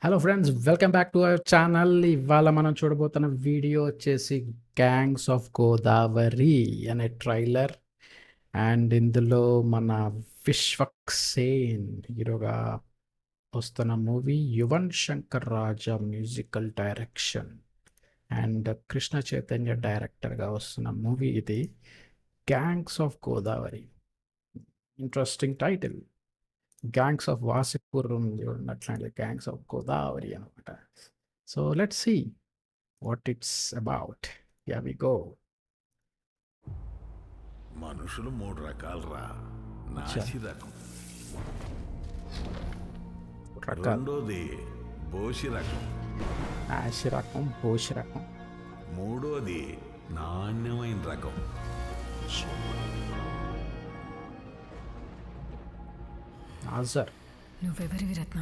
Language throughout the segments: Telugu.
Hello friends, welcome back to our channel. ఇవాళ మనం చూడబోతున్న వీడియో వచ్చేసి గ్యాంగ్స్ ఆఫ్ గోదావరి అనే ట్రైలర్. అండ్ ఇందులో మన విశ్వక్ సేన్ హీరోగా వస్తున్న movie, Yuvan Shankar Raja musical direction and Krishna Chaitanya డైరెక్టర్గా వస్తున్న మూవీ ఇది, gangs of Godavari. Interesting title. Gangs of Wasseypur ఉంది ఉన్నట్లాంటి గ్యాంగ్స్ ఆఫ్ గోదావరి అనమాట. So let's see what it's about. Yeah we go. మనుషులు 3 రకాలరా. నాసి రకం, రెండోది బోసి రకం, నాసి రకం, బోషి రకం, మూడోది నాణ్యమైన రకం. నాజర్. నువ్వెవరివి రత్న?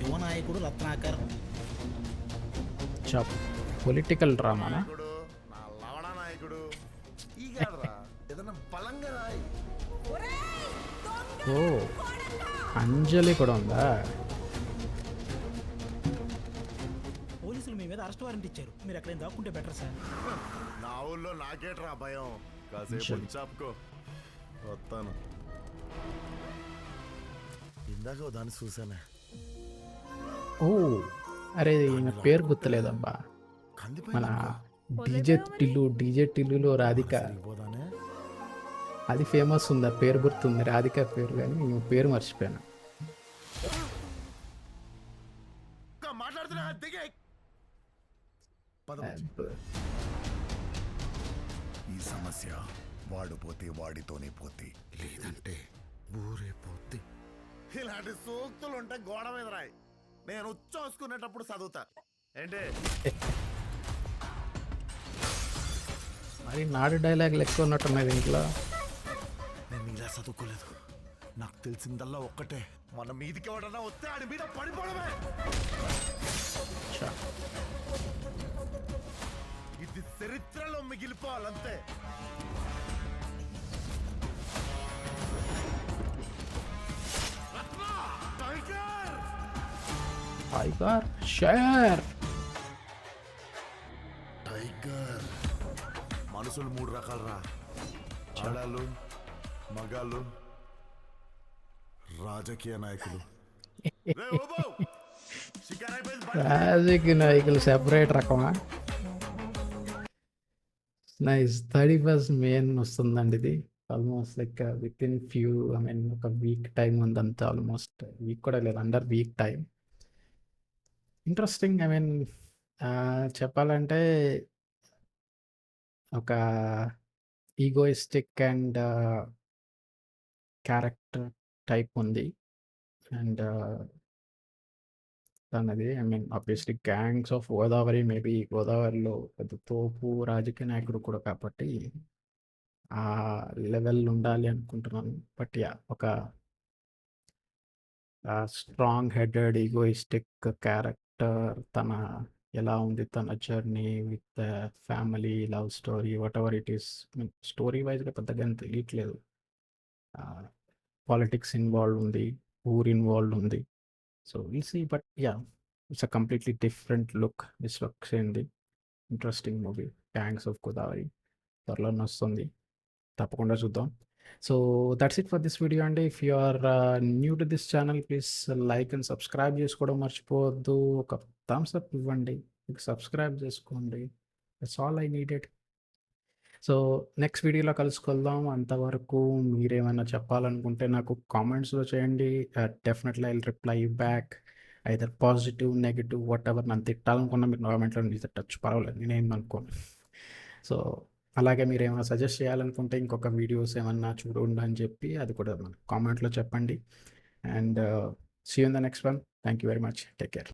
యువనాయకుడు రత్నాకర్. చాప్ పొలిటికల్ డ్రామానా? నా లవణ నాయకుడు ఈ కాదురా, ఏదన్నా బలంగా రాయి. ఓ, అంజలి కూడా ఉందా? పోలీసులు మీ మీద అరెస్ట్ వారెంట్ ఇచ్చారు, మీరు ఎక్కడైనా దాక్కుంటే బెటర్ సార్. నా ఊళ్ళో నాకేట్రా భయం. కాసేపు అంజలి. చాపుకో, వస్తాను. ఇందాక ఓ దాన్ని చూసానే. ఓ, అరే ఈయన పేరు గుర్తులేదబ్బా. మన డీజే టిల్లులో రాధిక, పోదానే అది ఫేమస్ ఉంది, ఆ పేరు గుర్తుంది, రాధిక పేరు, కానీ ఈమె పేరు మర్చిపోయాను. మాట్లాడుతున్నా దిగే. ఈ సమస్య వాడు పోతే వాడితోనే పోతే, లేదంటే ఊరే పోతే. ఇలాంటి సూక్తులు ఉంటే గోడ మీద రాయి. నేను ఉచ్చోసుకునేటప్పుడు చదువుతా. ఏంటి మరి నాడు డైలాగులు ఎక్కువ ఉన్నట్టున్నాయి దీంట్లో. నేను ఇలా చదువుకోలేదు. నాకు తెలిసిందల్లా ఒక్కటే, మన మీదికి ఎవడన్నా వస్తే ఆడి మీద పడిపోవడమే. చా. ఇది చరిత్రలో మిగిలిపోవాలంతే. Tiger share. టైగర్. మనుషులు 3 రకాలరా. ఆడాలు, మగాళ్ళు, రాజకీయ నాయకులు. రాజకీయ నాయకులు సెపరేట్ రకమా? నైస్. 31st May వస్తుందండి ఇది. Almost like with in few, ఒక వీక్ టైం ఉందంతా. ఆల్మోస్ట్ వీక్ కూడా లేదు, అండర్ వీక్ టైం. ఇంట్రెస్టింగ్. చెప్పాలంటే ఒక ఈగోయిస్టిక్ అండ్ క్యారెక్టర్ టైప్ ఉంది. అండ్ తనది obviously gangs of Godavari, maybe గోదావరిలో పెద్ద తోపు రాజకీయ నాయకుడు కూడా కాబట్టి ఆ లెవెల్ ఉండాలి అనుకుంటున్నాను. బట్ యా, ఒక స్ట్రాంగ్ హెడెడ్ ఈగోయిస్టిక్ క్యారెక్టర్. తన ఎలా ఉంది తన journey with family, love story, what ever it is. Story వైజ్గా పెద్దగా ఏం తెలియట్లేదు. పాలిటిక్స్ ఇన్వాల్వ్ ఉంది, ఊర్ ఇన్వాల్వ్ ఉంది. So will see. But yeah, it's a completely different look. Vishwak సేన్ది interesting movie gangs of Godavari త్వరలోనే వస్తుంది, తప్పకుండా చూద్దాం. So that's it for this video అండి. If you are new to this channel, please like and subscribe చేసుకోవడం మర్చిపోవద్దు. ఒక థమ్స్ అప్ ఇవ్వండి, సబ్స్క్రైబ్ చేసుకోండి. That's all I needed. So next వీడియోలో కలుసుకుందాం. అంతవరకు మీరేమైనా చెప్పాలనుకుంటే నాకు కామెంట్స్లో చేయండి. Definitely I will reply back, either positive, negative, what ever. నన్ను తిట్టాలనుకున్నా మీరు కామెంట్లో తిట్టచ్చు, పర్వాలేదు, నేనేం అనుకోను. సో అలాగే మీరు ఏమైనా సజెస్ట్ చేయాలనుకుంటే, ఇంకొక వీడియోస్ ఏమన్నా చూడండి అని చెప్పి, అది కూడా మన కామెంట్లో చెప్పండి. And see you in the next one. Thank you very much. Take care.